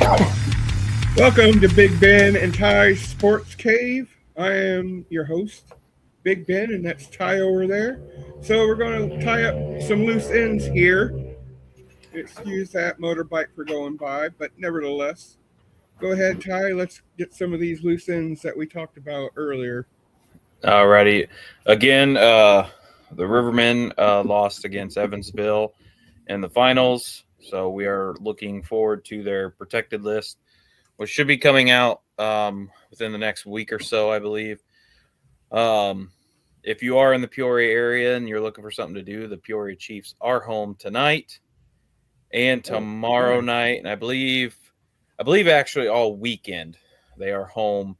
Welcome to Big Ben and Ty's Sports Cave. I am your host, Big Ben, and that's Ty over there. So we're going to tie up some loose ends here. Excuse that motorbike for going by, but nevertheless, go ahead, Ty. Let's get some of these loose ends that we talked about earlier. Alrighty. Again, the Rivermen lost against Evansville in the finals. So we are looking forward to their protected list, which should be coming out within the next week or so, I believe. If you are in the Peoria area and you're looking for something to do, the Peoria Chiefs are home tonight and tomorrow night, and I believe actually all weekend they are home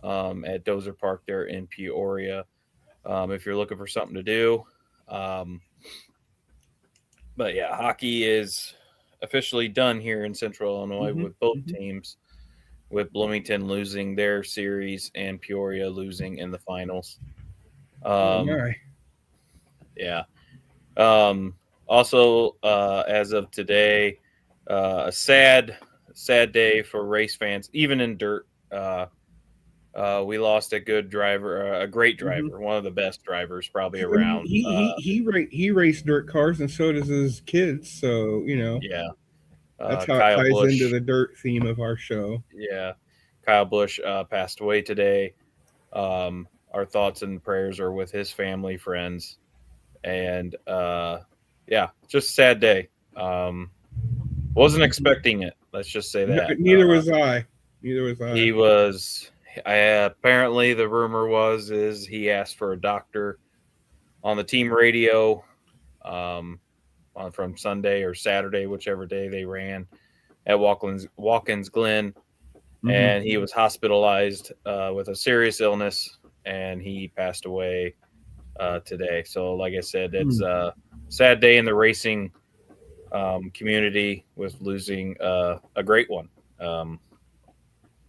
at Dozer Park there in Peoria. If you're looking for something to do. But yeah, hockey is officially done here in Central Illinois with both teams, with Bloomington losing their series and Peoria losing in the finals. Yeah. Also, as of today, a sad day for race fans, even in dirt. We lost a good driver, a great driver, one of the best drivers probably around. He raced dirt cars, and so does his kids. So Yeah. that's how Kyle it ties Busch, into the dirt theme of our show. Yeah. Kyle Busch passed away today. Our thoughts and prayers are with his family, friends, and yeah, just a sad day. Wasn't expecting it. Let's just say that. Neither was I. He was. Apparently, the rumor is he asked for a doctor on the team radio from Sunday or Saturday, whichever day they ran at Watkins Glen, and he was hospitalized with a serious illness, and he passed away today. So, like I said, it's a sad day in the racing community with losing a great one.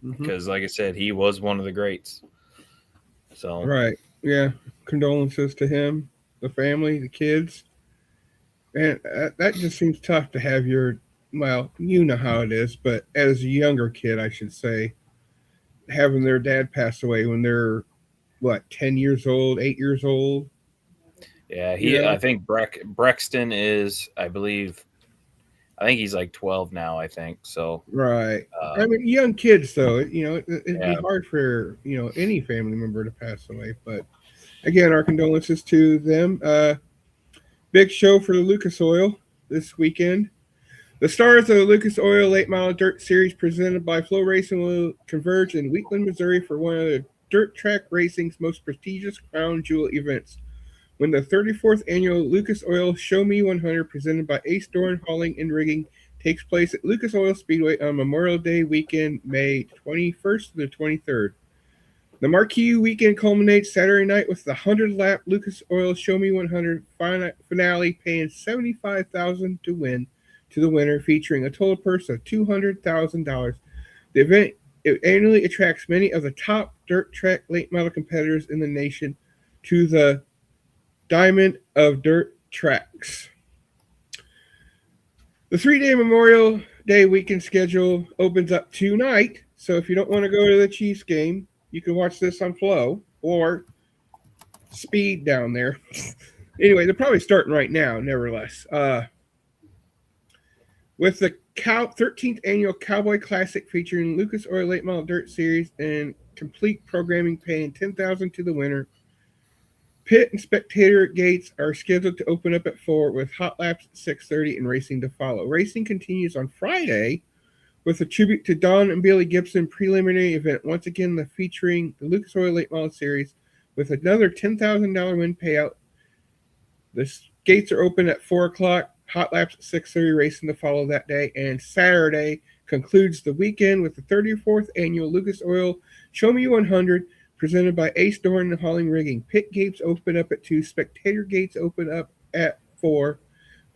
Because, like I said, he was one of the greats. So right, yeah. Condolences to him, the family, the kids, and that just seems tough to have your. Well, you know how it is, but as a younger kid, I should say, having their dad pass away when they're 10 years old, 8 years old. Yeah, I think Brexton is, I think he's like 12 now, I think. So right. I mean, young kids, though, it'd be hard for any family member to pass away. But again, our condolences to them. Big show for the Lucas Oil this weekend. The stars of the Lucas Oil Late Model Dirt Series presented by Flow Racing will converge in Wheatland, Missouri for one of the dirt track racing's most prestigious crown jewel events. When the 34th annual Lucas Oil Show Me 100 presented by Ace Dorn Hauling and Rigging takes place at Lucas Oil Speedway on Memorial Day weekend, May 21st to the 23rd. The marquee weekend culminates Saturday night with the 100-lap Lucas Oil Show Me 100 finale, paying $75,000 to win to the winner, featuring a total purse of $200,000. The event annually attracts many of the top dirt track late model competitors in the nation to the Diamond of Dirt Tracks. The 3-day Memorial Day weekend schedule opens up tonight, so if you don't want to go to the Chiefs game, you can watch this on Flow or Speed down there. Anyway, they're probably starting right now, nevertheless. With the 13th annual Cowboy Classic featuring Lucas Oil Late Model Dirt Series and complete programming paying $10,000 to the winner, pit and spectator gates are scheduled to open up at 4 with hot laps at 6:30 and racing to follow. Racing continues on Friday with a tribute to Don and Billy Gibson preliminary event, once again featuring the Lucas Oil Late Model Series with another $10,000 win payout. The gates are open at 4 o'clock, hot laps at 6:30, racing to follow that day, and Saturday concludes the weekend with the 34th annual Lucas Oil Show Me 100 presented by Ace Dorn and Hauling Rigging. Pit gates open up at 2, spectator gates open up at 4.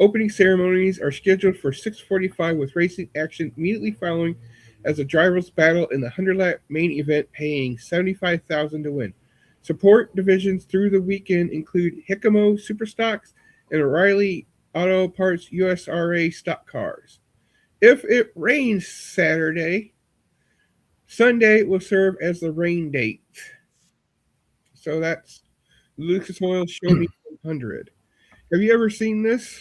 Opening ceremonies are scheduled for 6:45 with racing action immediately following as a drivers battle in the 100-lap main event, paying $75,000 to win. Support divisions through the weekend include Hikamo Superstocks and O'Reilly Auto Parts USRA stock cars. If it rains Saturday, Sunday will serve as the rain date. So that's Lucas Oil Show Me 100. Have you ever seen this,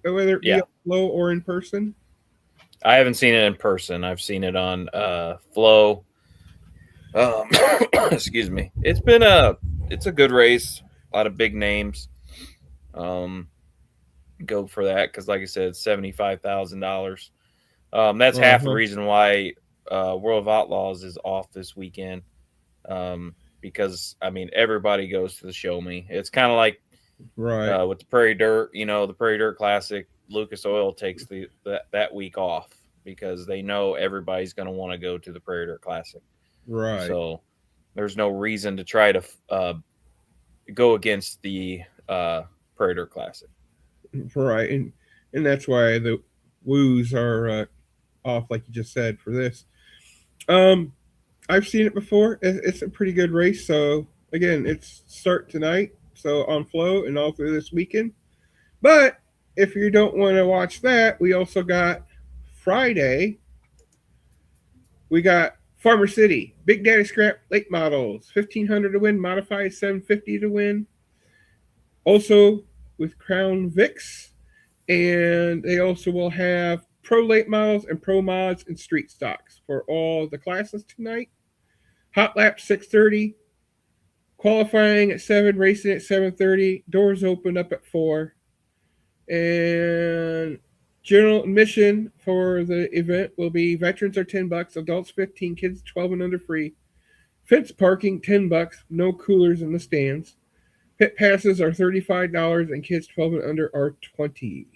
whether it be Yeah. on Flow or in person? I haven't seen it in person. I've seen it on Flow. Excuse me. It's a good race. A lot of big names. Go for that because, like I said, it's $75,000. That's half the reason why World of Outlaws is off this weekend. Because I mean, everybody goes to the Show Me. It's kind of like Right. with the Prairie Dirt. The Prairie Dirt Classic. Lucas Oil takes that week off because they know everybody's going to want to go to the Prairie Dirt Classic. Right. So there's no reason to try to go against the Prairie Dirt Classic. Right. And that's why the woos are off, like you just said, for this. I've seen it before. It's a pretty good race. So again, it's start tonight. So on Flow and all through this weekend. But if you don't want to watch that, we also got Friday. We got Farmer City, Big Daddy Scrap late models, 1,500 to win, modified 750 to win. Also with Crown Vics, and they also will have pro late models and pro mods and street stocks for all the classes tonight. Hot lap 6:30, qualifying at 7, racing at 7:30. Doors open up at 4, and general admission for the event will be veterans are $10, adults 15, kids 12 and under free. Fence parking $10, no coolers in the stands. Pit passes are $35, and kids 12 and under are $20.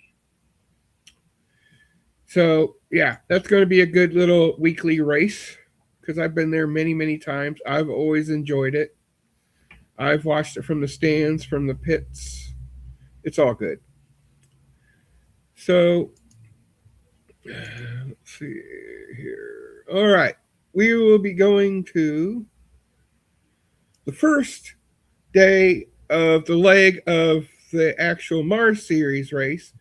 So yeah, that's going to be a good little weekly race because I've been there many, many times. I've always enjoyed it. I've watched it from the stands, from the pits. It's all good. So let's see here. All right. We will be going to the first day of the leg of the actual Mars Series race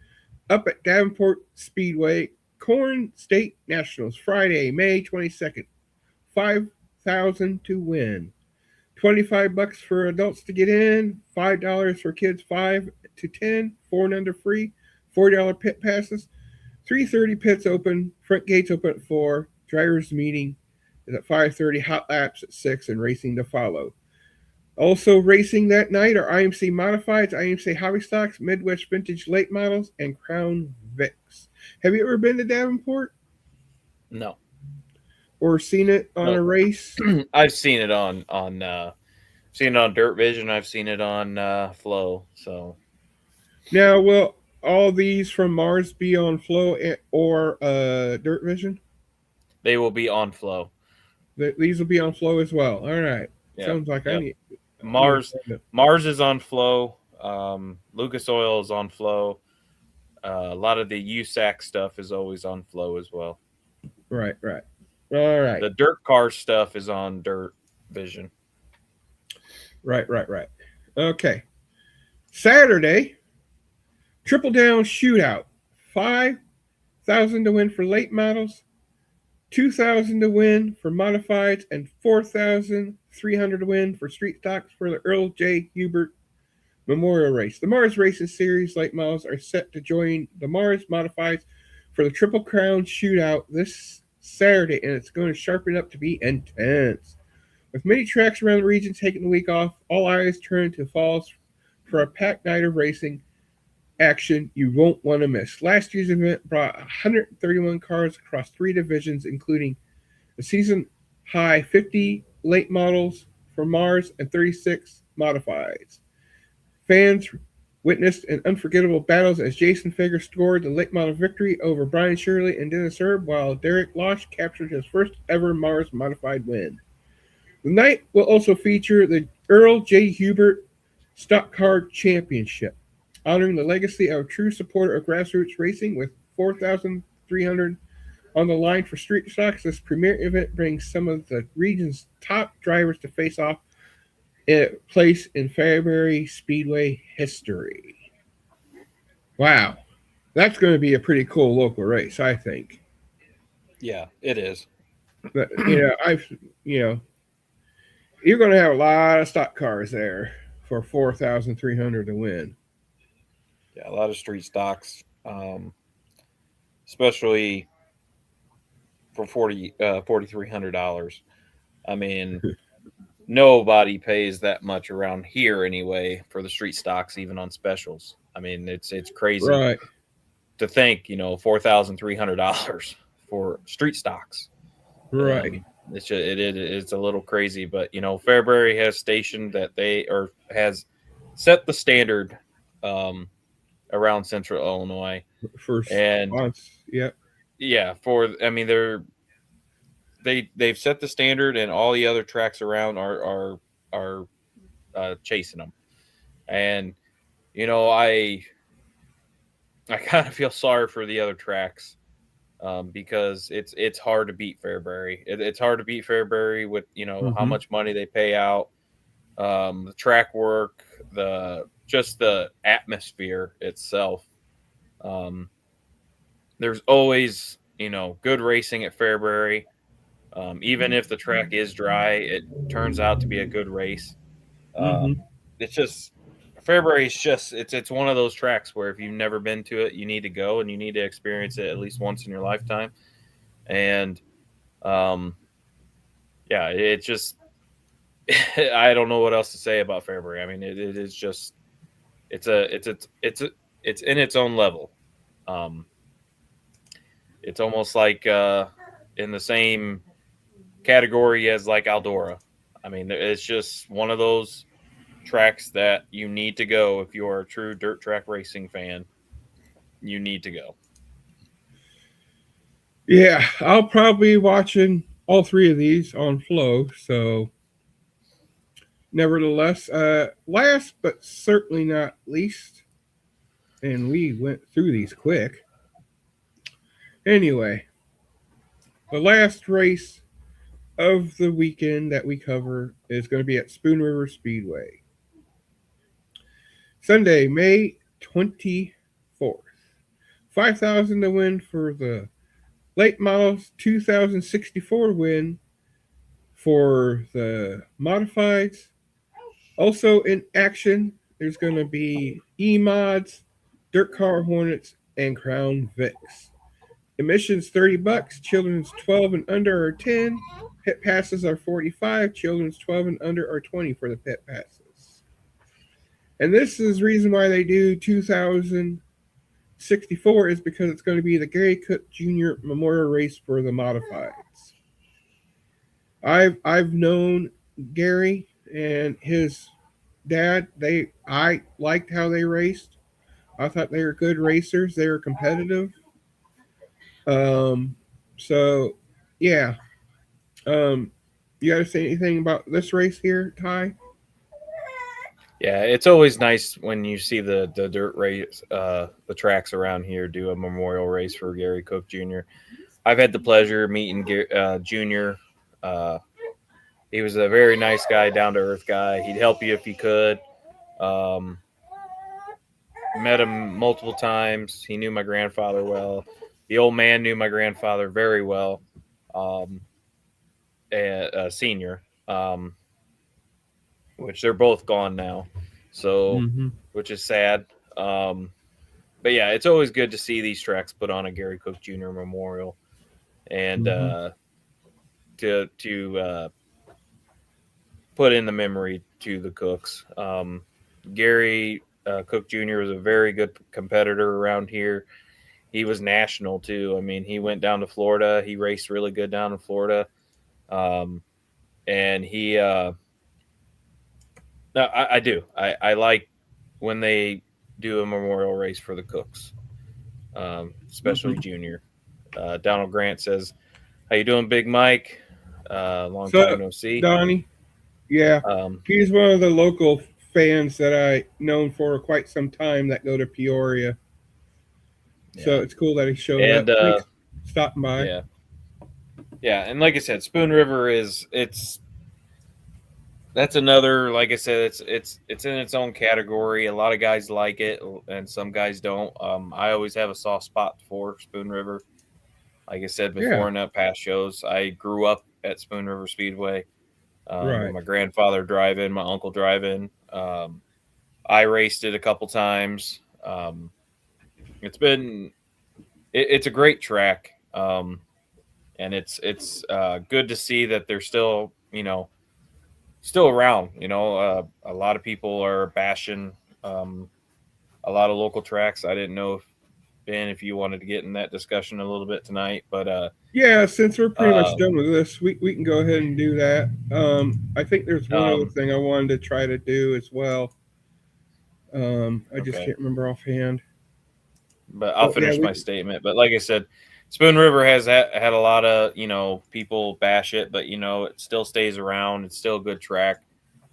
up at Davenport Speedway, Corn State Nationals, Friday, May 22nd. 5,000 to win. $25 for adults to get in, $5 for kids 5 to 10, 4 and under free, $4 pit passes. 3:30 pits open, front gates open at 4, drivers meeting is at 5:30, hot laps at 6, and racing to follow. Also racing that night are IMC Modifieds, IMC Hobby Stocks, Midwest Vintage Late Models, and Crown Vics. Have you ever been to Davenport? No. Or seen it on a race? I've seen it on Dirt Vision. I've seen it on Flow. So now, will all these from Mars be on Flow or Dirt Vision? They will be on Flow. These will be on Flow as well. All right. Yep. Sounds like I need Mars is on Flow. Lucas Oil is on Flow. A lot of the USAC stuff is always on Flow as well. Right. All right. The dirt car stuff is on Dirt Vision. Right. Okay. Saturday, Triple Down Shootout. 5,000 to win for late models, 2,000 to win for modifieds, and 4,300 to win for street stocks for the Earl J. Hubert Memorial Race. The Mars Racing Series late models are set to join the Mars modifieds for the Triple Crown Shootout this Saturday, and it's going to sharpen up to be intense. With many tracks around the region taking the week off, all eyes turn to Falls for a packed night of racing action you won't want to miss. Last year's event brought 131 cars across 3 divisions, including the season high 50 late models for Mars and 36 modifieds. Fans witnessed an unforgettable battles as Jason Fager scored the late model victory over Brian Shirley and Dennis Erb, while Derek Losh captured his first ever Mars modified win. The night will also feature the Earl J. Hubert Stock Car Championship, honoring the legacy of a true supporter of grassroots racing with 4,300 on the line for street stocks. This premier event brings some of the region's top drivers to face off in place in Fairbury Speedway history. Wow. That's going to be a pretty cool local race, I think. Yeah, it is. But, you know, you're going to have a lot of stock cars there for 4,300 to win. Yeah, a lot of street stocks, especially for $4,300. I mean, nobody pays that much around here anyway for the street stocks, even on specials. I mean, it's crazy Right. to think, $4,300 for street stocks. Right. It's a little crazy, but Fairbury has stationed that has set the standard around Central Illinois, First and months. Yep. yeah, they've set the standard, and all the other tracks around are chasing them, and I kind of feel sorry for the other tracks. Because it's hard to beat Fairbury. It's hard to beat Fairbury with how much money they pay out, the track work, just the atmosphere itself. There's always good racing at Fairbury. Even if the track is dry, it turns out to be a good race. It's just Fairbury is just it's one of those tracks where if you've never been to it, you need to go and you need to experience it at least once in your lifetime. And yeah, it just I don't know what else to say about Fairbury. I mean, it is just it's in its own level. It's almost like in the same category as like Eldora. I mean, it's just one of those tracks that you need to go if you are a true dirt track racing fan. You need to go. Yeah, I'll probably be watching all three of these on Flow. So, nevertheless, last but certainly not least, and we went through these quick. Anyway, the last race of the weekend that we cover is going to be at Spoon River Speedway. Sunday, May 24th. 5,000 to win for the late models, 2,064 win for the modifieds. Also in action, there's going to be E-Mods, Dirt Car Hornets, and Crown Vics. Admissions $30. Children's 12 and under are 10. Pit passes are 45. Children's 12 and under are 20 for the pit passes. And this is the reason why they do 2,064 is because it's going to be the Gary Cook Jr. Memorial Race for the modifieds. I've known Gary and his dad. I liked how they raced. I thought they were good racers. They were competitive. So yeah. You got to say anything about this race here, Ty? Yeah, it's always nice when you see the dirt race, the tracks around here do a memorial race for Gary Cook Jr. I've had the pleasure of meeting Junior. He was a very nice guy, down to earth guy. He'd help you if he could. Met him multiple times. He knew my grandfather well. The old man knew my grandfather very well. A senior, which they're both gone now, so which is sad. But yeah, it's always good to see these tracks put on a Gary Cook Jr. memorial, and to put in the memory to the Cooks. Gary Cook Jr. was a very good competitor around here. He was national too. I mean, he went down to Florida. He raced really good down in Florida. And he, no, I do. I like when they do a memorial race for the Cooks, especially Junior. Donald Grant says, "How you doing, Big Mike? Long time no see." Donnie. Yeah, he's one of the local fans that I known for quite some time that go to Peoria. Yeah. So it's cool that he showed up. Thanks for stopping by. Yeah. Yeah, and like I said, Spoon River it's that's another, like I said, it's in its own category. A lot of guys like it, and some guys don't. I always have a soft spot for Spoon River. Like I said Yeah, before in the past shows, I grew up at Spoon River Speedway. With right. my grandfather driving, my uncle driving. I raced it a couple times. It's been it's a great track, and it's good to see that they're still still around. A lot of people are bashing a lot of local tracks. I didn't know if Ben, if you wanted to get in that discussion a little bit tonight, but Yeah, since we're pretty much uh, done with this, we can go ahead and do that. I think there's one other um, thing I wanted to try to do as well. I just okay. can't remember offhand. But I'll But yeah, finish we my statement. But like I said, Spoon River has had a lot of people bash it, but it still stays around. It's still a good track,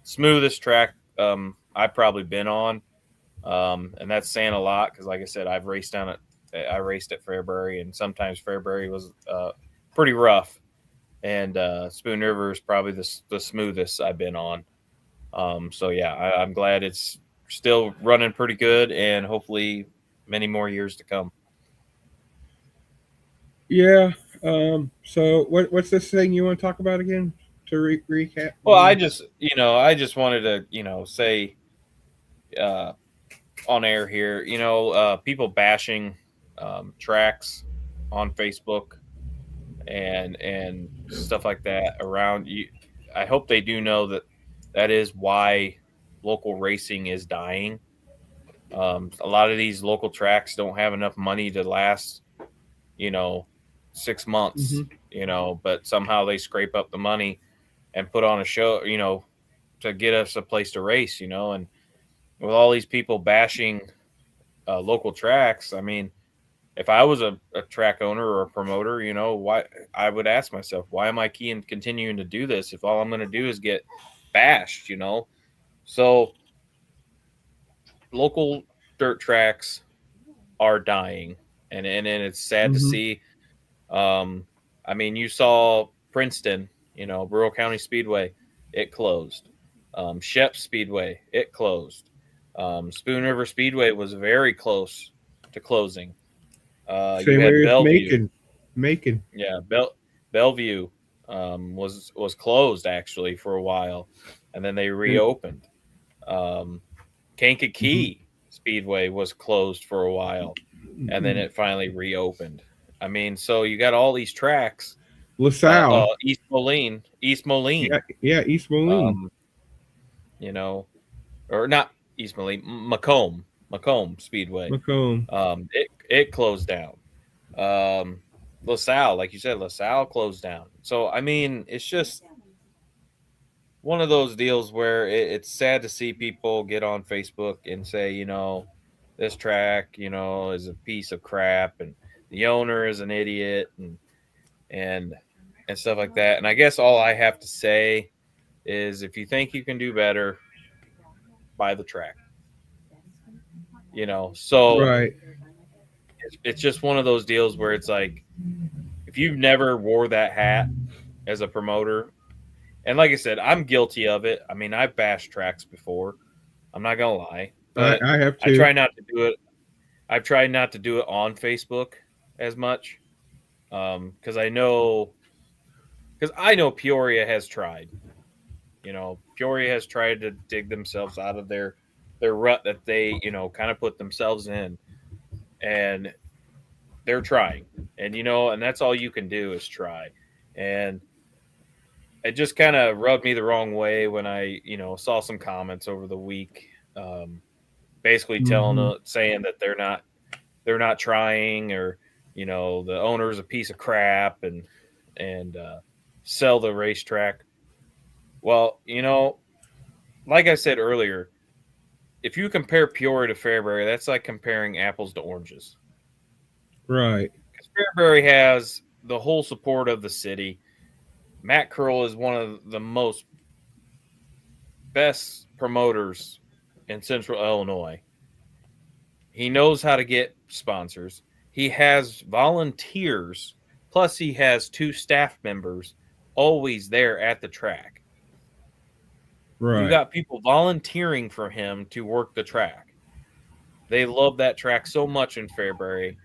smoothest track I've probably been on, and that's saying a lot because, like I said, I've raced down it. I raced at Fairbury, and sometimes Fairbury was pretty rough, and Spoon River is probably the smoothest I've been on. So yeah, I'm glad it's still running pretty good, and hopefully many more years to come. yeah. So what's this thing you want to talk about again? To recap Well, the I just wanted to, say uh, on air here, people bashing tracks on Facebook and stuff like that around you. I hope they do know that that is why local racing is dying. A lot of these local tracks don't have enough money to last, you know, 6 months, Mhm. but somehow they scrape up the money and put on a show, to get us a place to race, and with all these people bashing local tracks, I mean, if I was a track owner or a promoter, why I would ask myself, why am I continuing to do this if all I'm going to do is get bashed? So local dirt tracks are dying, and it's sad to Mhm. see. Um, I mean, you saw Princeton, Rural County Speedway, it closed. Shep Speedway, it closed. Spoon River Speedway was very close to closing. You Same had way as Bellevue, Macon. yeah, Bellevue was closed actually for a while, and then they And reopened. Um, mhm. Kankakee Speedway was closed for a while, and then Mhm. it finally reopened. I mean, so you got all these tracks. LaSalle. East Moline, Yeah, yeah. East Moline. um, you know, or not East Moline, Macomb Speedway. Macomb. It closed down. Um, LaSalle, like you said, LaSalle closed down. So I mean, it's just one of those deals where it's sad to see people get on Facebook and say, this track, is a piece of crap, and the owner is an idiot, and and stuff like that. And I guess all I have to say is, if you think you can do better, buy the track. So Right. it's just one of those deals where it's like, if you've never wore that hat as a promoter, and like I said, I'm guilty of it. I mean, I've bashed tracks before. I'm not gonna lie, but I have I to. try not to do it. I've tried not to do it on Facebook as much, because I know Peoria has tried. Peoria has tried to dig themselves out of their rut that they kind of put themselves in, and they're trying, and that's all you can do is try. And it just kind of rubbed me the wrong way when I saw some comments over the week, basically Mhm. saying that they're not trying, or the owner's a piece of crap, and sell the racetrack. Well, like I said earlier, if you compare Peoria to Fairbury, that's like comparing apples to oranges. Right. Because Fairbury has the whole support of the city. Matt Curl is one of the most best promoters in Central Illinois. He knows how to get sponsors. He has volunteers, plus he has two staff members always there at the track. You Right. got people volunteering for him to work the track. They love that track so much in Fairbury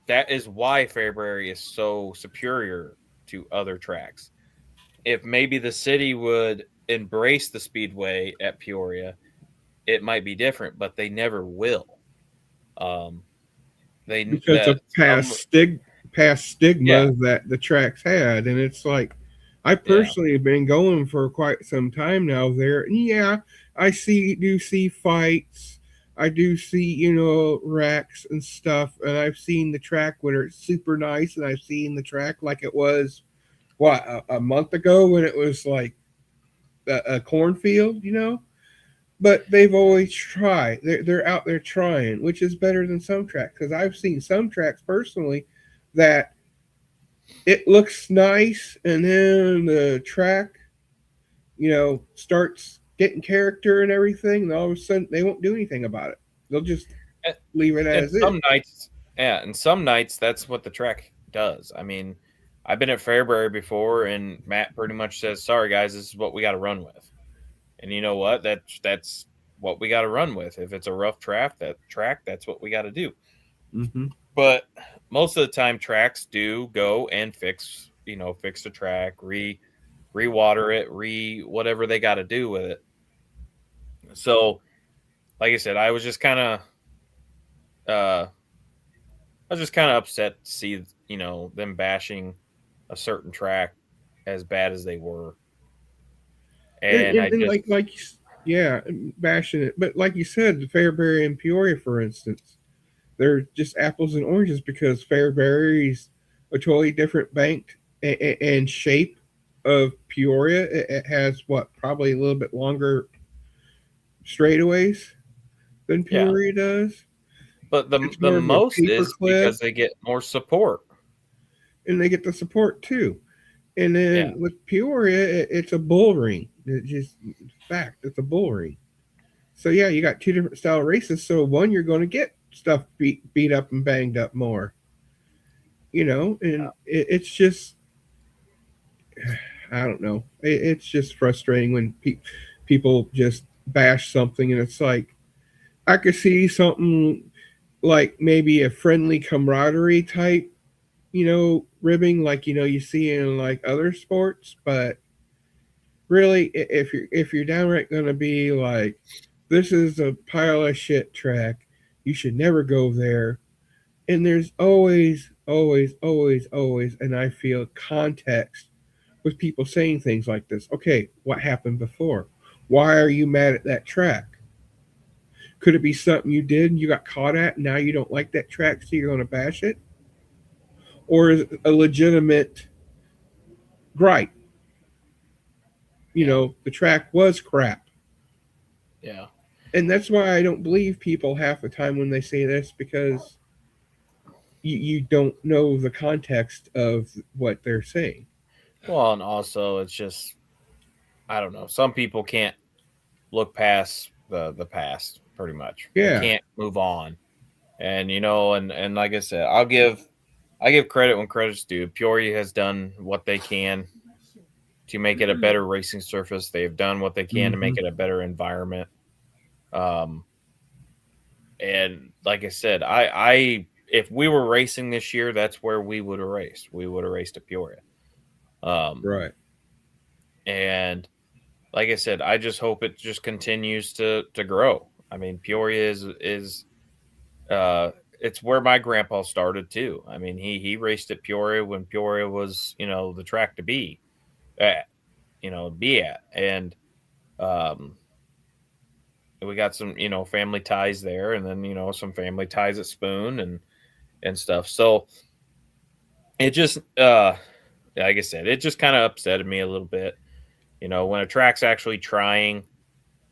that is why Fairbury is so superior to other tracks. If maybe the city would embrace the speedway at Peoria, it might be different, but they never will. Um, they Because that of past yeah, stigma that the tracks had, and it's like I yeah, personally have been going for quite some time now there. And yeah, I do see fights. I do see, wrecks and stuff, and I've seen the track when it's super nice, and I've seen the track like it was a month ago when it was like a cornfield. But they've always tried. They're out there trying, which is better than some tracks. Because I've seen some tracks personally that it looks nice, and then the track, starts getting character and everything, and all of a sudden they won't do anything about it. They'll just and, leave it and as is. some nights, yeah, and some nights that's what the track does. I mean, I've been at Fairbury before, and Matt pretty much says, "Sorry guys, this is what we got to run with." And you know what? That's what we got to run with. If it's a rough track, that's what we got to do. Mm-hmm. But most of the time, tracks do go and fix the track, rewater it, whatever they got to do with it. So, like I said, uh, I was just kind of upset to see them bashing a certain track as bad as they were, And, and I and, and just yeah, bashing it. But like you said, the Fairbury and Peoria, for instance, they're just apples and oranges because Fairbury's a totally different bank and shape of Peoria. It has what, probably a little bit longer straightaways than yeah. Peoria does. But the It's the more of a most paper is clip, because they get more support. and they get the support too. And Yeah, then with Peoria, it's a bull ring. It's just fact. It's a bull ring. So yeah, you got two different style races. So one, you're going to get stuff beat up and banged up more. And it's just I don't know. It's just frustrating when people just bash something, and it's like I could see something like maybe a friendly camaraderie type, ribbing like you see in like other sports, but really, if you're downright going to be like, this is a pile of shit track, you should never go there. And there's always, always, always, always, and I feel context with people saying things like this. Okay, what happened before? Why are you mad at that track? Could it be something you did and you got caught at, and now you don't like that track, so you're going to bash it? Or is it a legitimate gripe? yeah, The track was crap. yeah. And that's why I don't believe people half the time when they say this, because you don't know the context of what they're saying. Well, and also it's just I don't know. Some people can't look past the past. Pretty much, they Yeah. can't move on. And and like I said, I give credit when credit's due. Peoria has done what they can to make it a better racing surface. They've done what they can to make Mm-hmm. it a better environment. Um, and like I said, I if we were racing this year, that's where we would have raced. We would have raced at Peoria. Um, Right. and like I said, I just hope it just continues to grow. I mean, Peoria is it's where my grandpa started too. I mean, he raced at Peoria when Peoria was the track to be at, and um, we got some family ties there, and then some family ties at Spoon and stuff. So it just like I said, it just kind of upsetted me a little bit. When a track's actually trying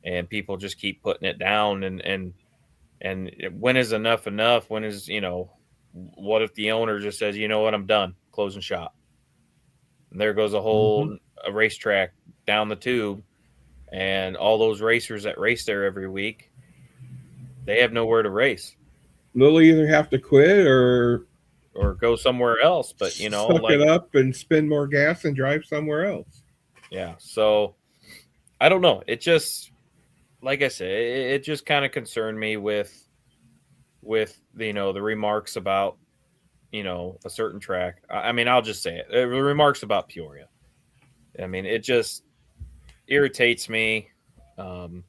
and people just keep putting it down and when is enough enough? When is what if the owner just says, you know what, I'm done, closing shop, and there goes a Mm-hmm. whole a racetrack down the tube, and all those racers that race there every week, they have nowhere to race They'll either have to quit or or go somewhere else. But suck it like up and spend more gas and drive somewhere else. yeah, so I don't know. It just, like I said, it just kind of concerned me with the remarks about a certain track. I mean, I'll just say it. The remarks about Peoria. I mean, it just irritates me to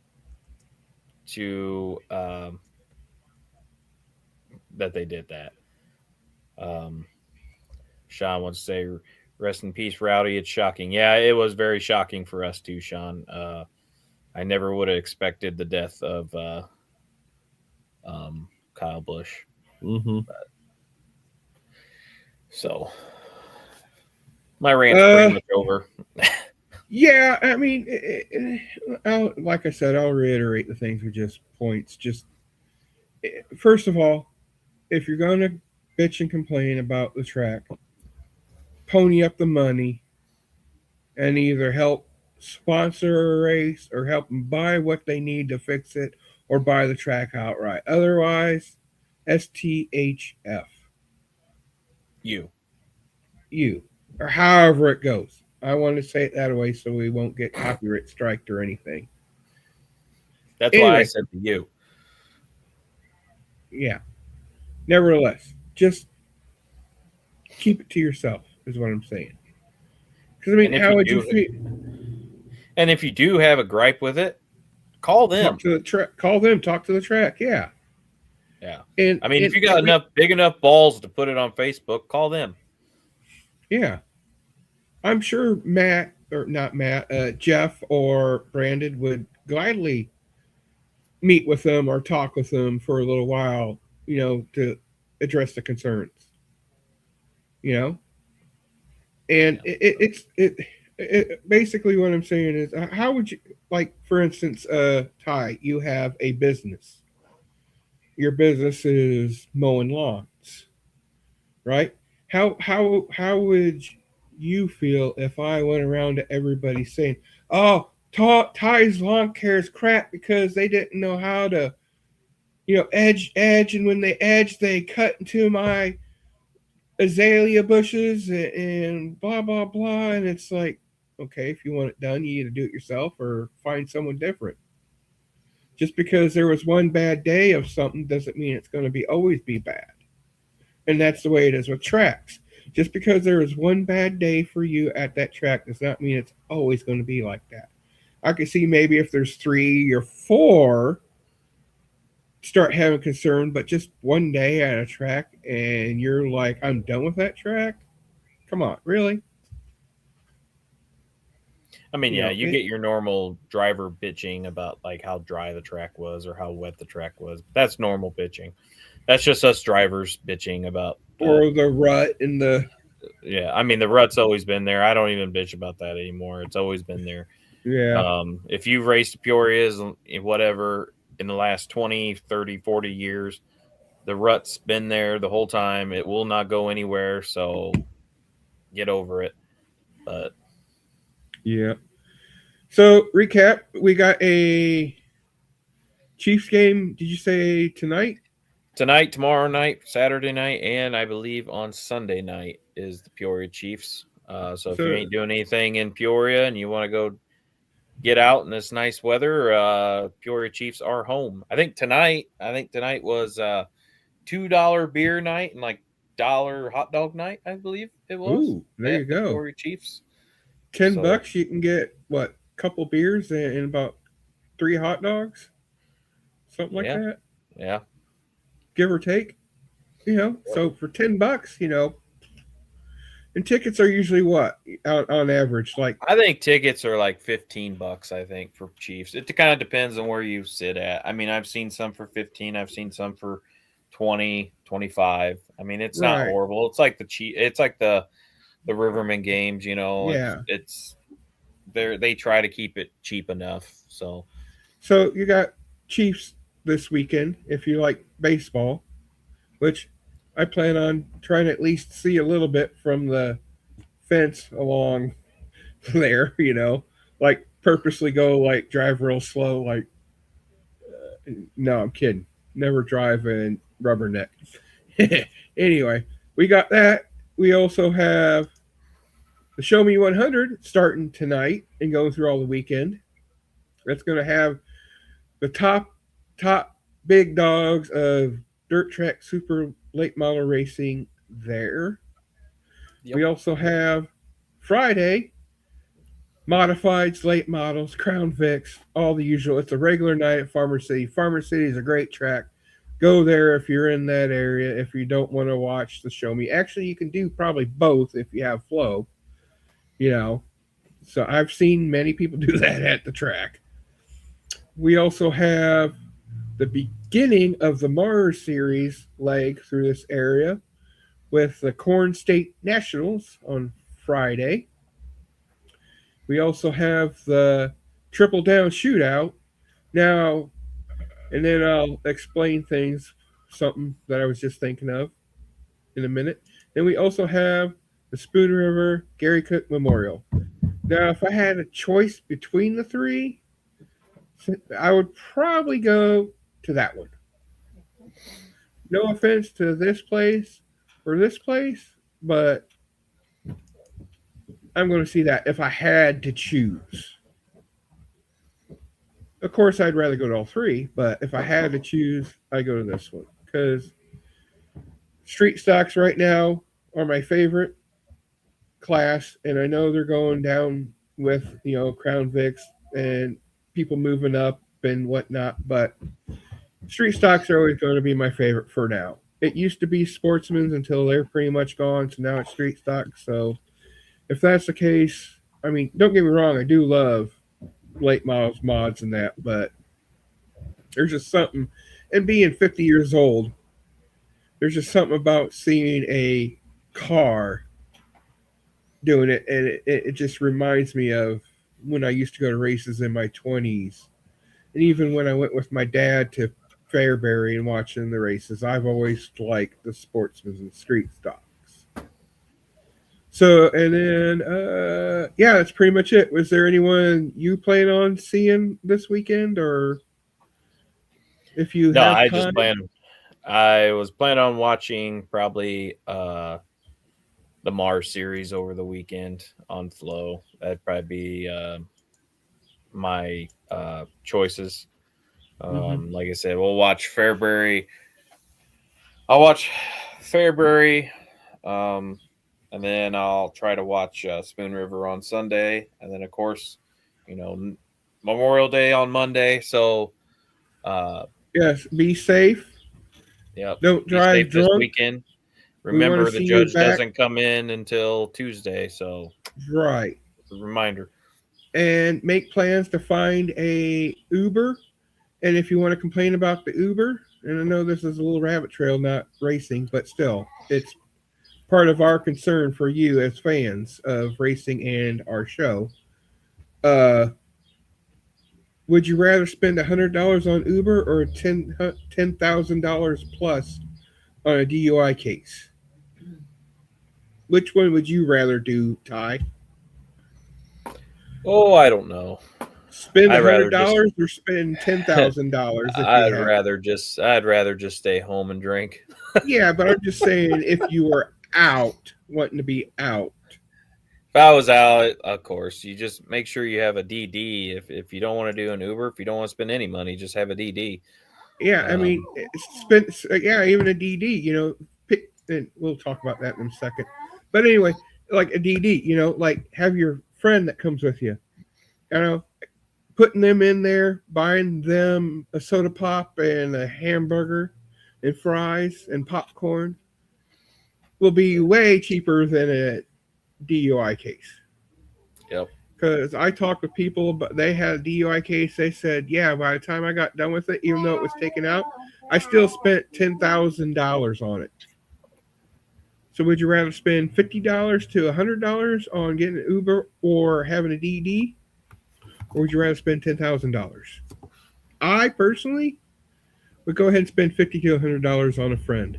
that they did that. Um, Sean wants to say, "Rest in peace, Rowdy." It's shocking. Yeah, it was very shocking for us too, Sean. I never would have expected the death of Kyle Busch. Mm-hmm. So my rant's pretty much over. Yeah, I mean, like I said, I'll reiterate the things we just points. Just first of all, if you're going to bitch and complain about the track, pony up the money and either help sponsor a race or help them buy what they need to fix it or buy the track outright. Otherwise, STHF. You. Or however it goes. I want to say it that way so we won't get copyright striked or anything. That's why I said to you. Yeah. Nevertheless, just keep it to yourself is what I'm saying. Because I mean, how would you feel? And if you do have a gripe with it, call them. Talk to the track. Call them. Talk to the track. Yeah. Yeah. And I mean, if you got big enough balls to put it on Facebook, call them. Yeah. I'm sure Jeff or Brandon would gladly meet with them or talk with them for a little while, to address the concerns. And it basically what I'm saying is, how would you, like, for instance, Ty, you have a business. Your business is mowing lawns, right? How would you feel if I went around to everybody saying, "Oh, Ty's lawn care is crap because they didn't know how to, edge, and when they edge, they cut into my azalea bushes and blah blah blah," and it's like, okay, if you want it done, you either do it yourself or find someone different. Just because there was one bad day of something doesn't mean it's going to always be bad. And that's the way it is with tracks. Just because there is one bad day for you at that track does not mean it's always going to be like that. I could see maybe if there's 3 or 4 start having concern, but just one day at a track and you're like, I'm done with that track? Come on, really? I mean, you get your normal driver bitching about like how dry the track was or how wet the track was. That's normal bitching. That's just us drivers bitching about or the rut in the. Yeah, I mean the rut's always been there. I don't even bitch about that anymore. It's always been there. Yeah. If you've raced Peoria's whatever in the last 20, 30, 40 years, the rut's been there the whole time. It will not go anywhere. So get over it. But yeah. So recap, we got a Chiefs game. Did you say tonight? Tonight, tomorrow night, Saturday night, and I believe on Sunday night is the Peoria Chiefs. So if you ain't doing anything in Peoria and you want to go get out in this nice weather, Peoria Chiefs are home. I think tonight was $2 beer night and like $1 hot dog night, I believe it was. Ooh, there you go. Peoria Chiefs. $10 you can get what, couple beers and about 3 hot dogs, something like that. Yeah, give or take. So for $10, and tickets are usually what on average? Like, I think tickets are like $15. I think for Chiefs, it kind of depends on where you sit at. I mean, I've seen some for 15. I've seen some for 20, 25. I mean, it's not horrible. It's like the Riverman games. Yeah. It's they try to keep it cheap enough. So you got Chiefs this weekend if you like baseball, which I plan on trying to at least see a little bit from the fence along there, like purposely go like drive real slow. Like, no, I'm kidding. Never drive in rubberneck. Anyway, we got that. We also have the Show Me 100 starting tonight and going through all the weekend. That's going to have the top big dogs of dirt track super late model racing there. Yep. We also have Friday modifieds, late models, Crown Vics, all the usual. It's a regular night at Farmer City. Farmer City is a great track. Go there if you're in that area. If you don't want to watch the show me, actually, you can do probably both if you have flow. You know, so I've seen many people do that at the track. We also have the beginning of the Mars series leg through this area with the Corn State Nationals on Friday. We also have the Triple Down Shootout. Now, and then I'll explain something that I was just thinking of in a minute. Then we also have the Spoon River Gary Cook Memorial. Now, if I had a choice between the three, I would probably go to that one. No offense to this place or this place, but I'm going to see that if I had to choose. Of course, I'd rather go to all three, but if I had to choose, I go to this one because street stocks right now are my favorite class, and I know they're going down with Crown Vics and people moving up and whatnot, but street stocks are always going to be my favorite for now. It used to be Sportsman's until they're pretty much gone, so now it's street stocks. So if that's the case, I mean, don't get me wrong, I do love late models mods and that, but there's just something, and being 50 years old, there's just something about seeing a car doing it, and it just reminds me of when I used to go to races in my 20s, and even when I went with my dad to Fairbury and watching the races, I've always liked the Sportsmen and street stocks. So, and then, yeah, that's pretty much it. Was there anyone you plan on seeing this weekend, or if you No, have I time? just plan. I was planning on watching probably the Mars series over the weekend on Flow. That'd probably be my choices. Like I said, we'll watch Fairbury. I'll watch Fairbury, and then I'll try to watch Spoon River on Sunday, and then of course, Memorial Day on Monday. So, Yes, be safe. yep, Don't be drive safe this drunk. weekend. We want to Remember, the see you judge back. doesn't come in until Tuesday, so Right. it's a reminder. And make plans to find a Uber. And if you want to complain about the Uber, and I know this is a little rabbit trail, not racing, but still, it's part of our concern for you as fans of racing and our show. Uh, would you rather spend $100 on Uber or $10,000 plus on a DUI case? Which one would you rather do, Ty? Oh, I don't know. Spend I'd a hundred rather just dollars or spend $10,000 if you have? I'd rather just stay home and drink. Yeah, but I'm just saying if you were out, wanting to be out. If I was out, of course, you just make sure you have a DD. If you don't want to do an Uber, if you don't want to spend any money, just have a DD. Yeah, I mean, yeah, even a DD, pick, and we'll talk about that in a second. But anyway, like a DD, like have your friend that comes with you, putting them in there, buying them a soda pop and a hamburger and fries and popcorn will be way cheaper than a DUI case. Yep. Because I talked with people, but they had a DUI case. They said, yeah, by the time I got done with it, even though it was taken out, I still spent $10,000 on it. So would you rather spend $50 to $100 on getting an Uber or having a DD? Or would you rather spend $10,000? I personally would go ahead and spend $50 to $100 on a friend.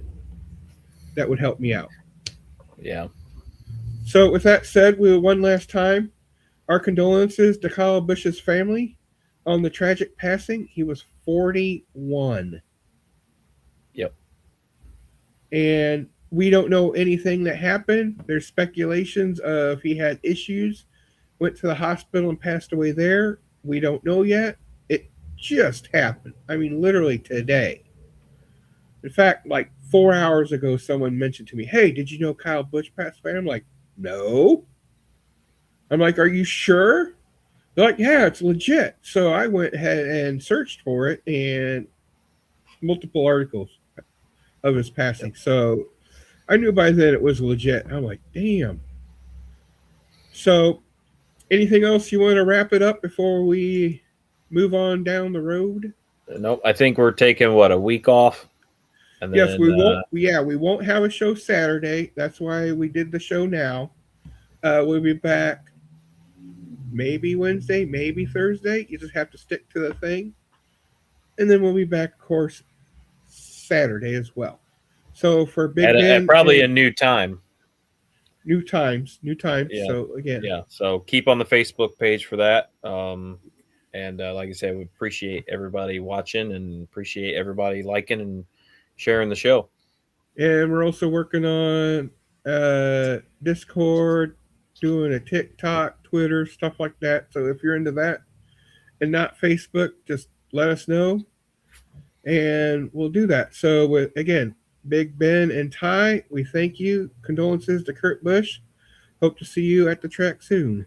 That would help me out. Yeah. So with that said, one last time, our condolences to Kyle Busch's family on the tragic passing. He was 41. Yep. And we don't know anything that happened. There's speculations of he had issues, went to the hospital and passed away there. We don't know yet. It just happened. I mean, literally today. In fact, like 4 hours ago, someone mentioned to me, "Hey, did you know Kyle Busch passed away?" I'm like, "No." I'm like, "Are you sure?" They're like, "Yeah, it's legit." So I went ahead and searched for it, and multiple articles of his passing. So I knew by then it was legit. I'm like, "Damn." So, anything else you want to wrap it up before we move on down the road? Nope. I think we're taking a week off, and Yes, then we won't. Yeah, we won't have a show Saturday. That's why we did the show now. We'll be back maybe Wednesday, maybe Thursday. You just have to stick to the thing, and then we'll be back, of course, Saturday as well. So for Big at Ben, probably a and new time. new times, new times. Yeah, So again, yeah. So keep on the Facebook page for that. And like I said, we appreciate everybody watching and appreciate everybody liking and sharing the show. and we're also working on Discord, doing a TikTok, Twitter, stuff like that. So if you're into that and not Facebook, just let us know, and we'll do that. So with again, Big Ben and Ty, we thank you. Condolences to Kurt Busch. Hope to see you at the track soon.